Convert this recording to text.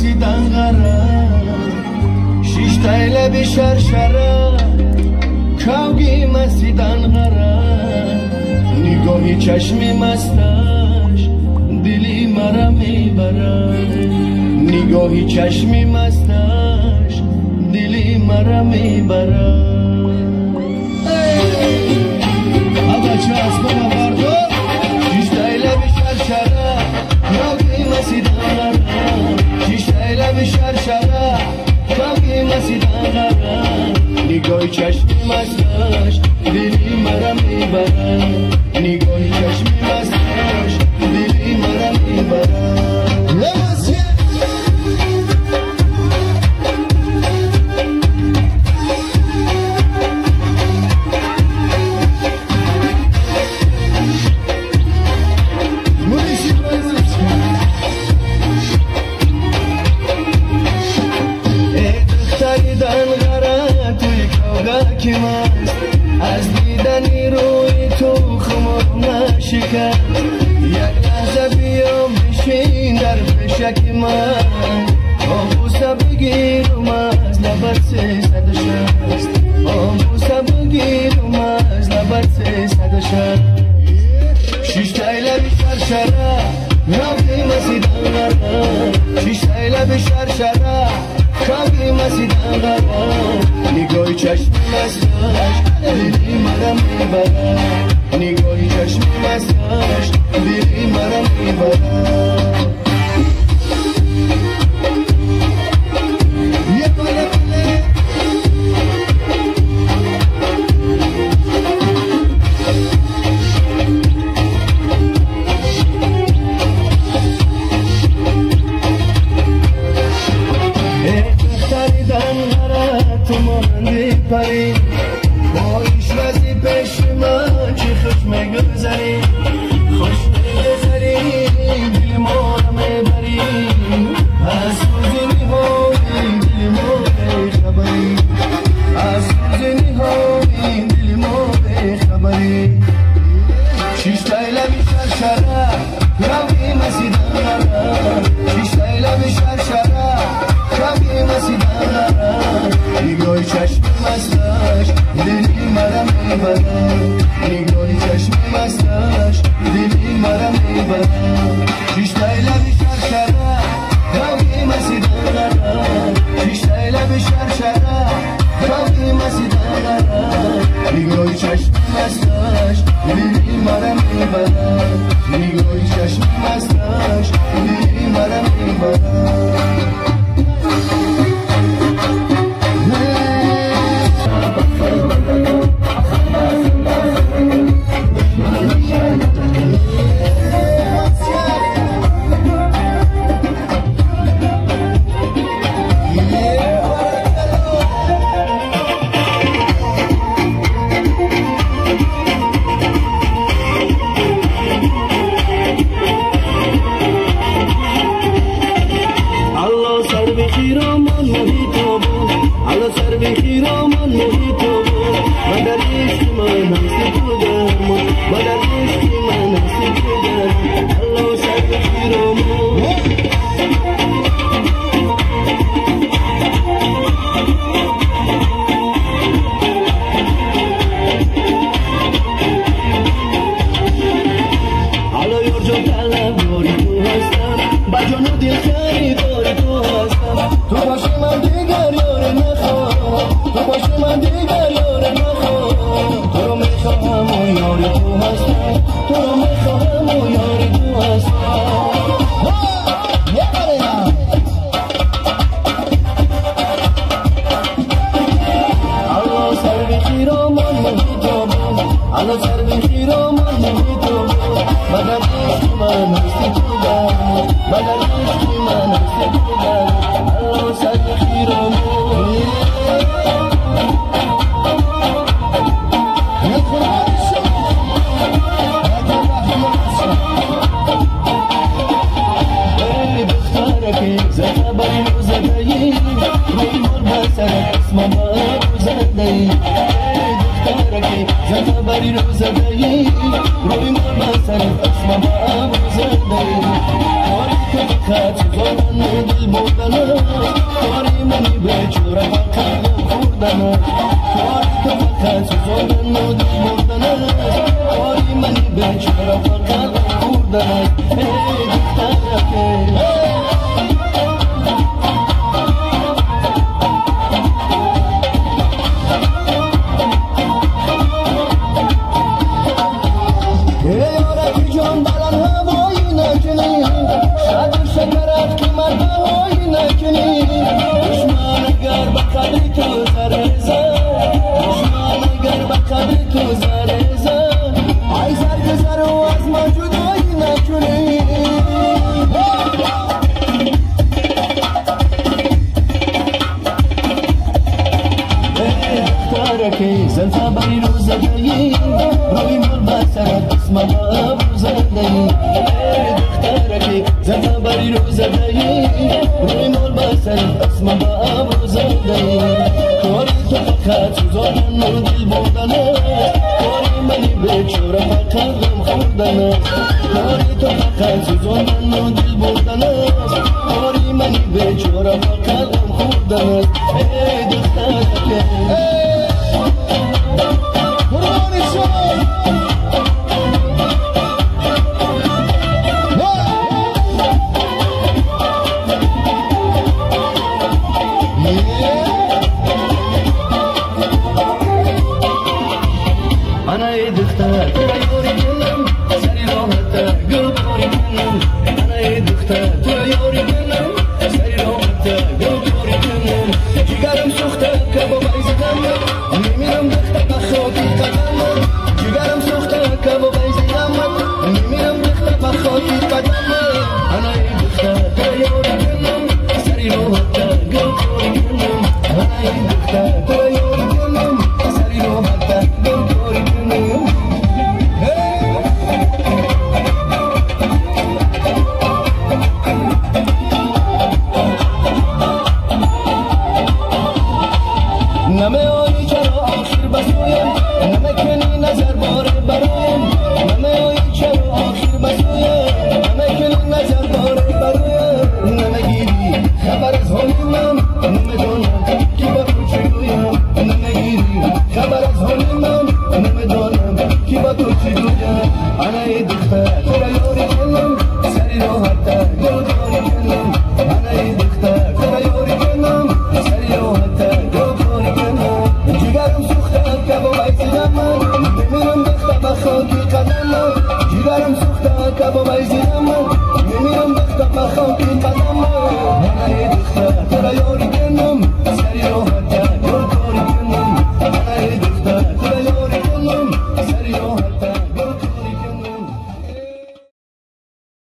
مسیدن غرام شیشتایل بیشر شرم کوگی مسیدن غرام نگاهی چشمی مستش دلی مرا میبرد نگاهی چشمی مستش دلی مرا میبرد بچه از بابا بردار شیشتایل بیشر شرم کوگی مسیدن غرام شیشتایل بیشر شرم کوگی مسیدن غرام نگاهی چشمی مستش دلی مرا میبرد نگاهی چشمی مستش دلی مرا میبرد از دیدنی روی تو خمام نشکن یک لحظه بیام بشین در پیشک من آبوسه بگیرم از لبت 360 آبوسه بگیرم از لبت 360 شیشتایل بیشر شرم کوگی مسیدن غرام شیشتایل بیشر شرم کوگی مسیدن غرام نگاهی چشمی مستش دلی مرا میبرد نگاهی چشمی مستش دلی مرا میبرد یه بله بله تو مانندی پری با ایش وزی پیش من چی خوش میگذری خوش میگذری دل ما را میبری از سوزنی های دل ما بیخبری از سوزنی های دل ما بیخبری شیشتایل بیشر شرم کوگی مسیدن غرام شیشتایل بیشر شرم کوگی مسیدن غرام نگاهی چشمی مستش دلی مرا میبرد نگاهی چشمی مستش دلی مرا میبرد شیشتایل بیشر شرم کوگی مسیدن غرام شیشتایل بیشر شرم کوگی مسیدن غرام نگاهی چشمی مستش دلی مرا میبرد نگاهی چشمی مستش دلی مرا میبرد بری رو زدهی روی من سر اسمم هم زدهی فقط سوزاندن و دل بردن کاری منی بیچاره فقط غم خوردن کاری تو فقط سوزاندن و دل بردن کاری منی بیچاره فقط غم خوردن ای دخترک شکرت که من هوایی نکنی دشمن اگر به قدر تو زره زن دشمن اگر به قدر تو زره زن ای زرگزر و از ما جدایی نکنی دخترکی زلفه بری رو زدهی روی مال بسرت اسم با ابرو زدهی دخترکی زلفه بری رو زدهی روی مال بسرت اسم با ابرو زدهی کاری تو فقط سوزاندن و دل بردن کاری منی بیچاره فقط غم خوردن کاری تو فقط سوزاندن و دل بردن کاری منی بیچاره فقط غم خوردن ای دخترکی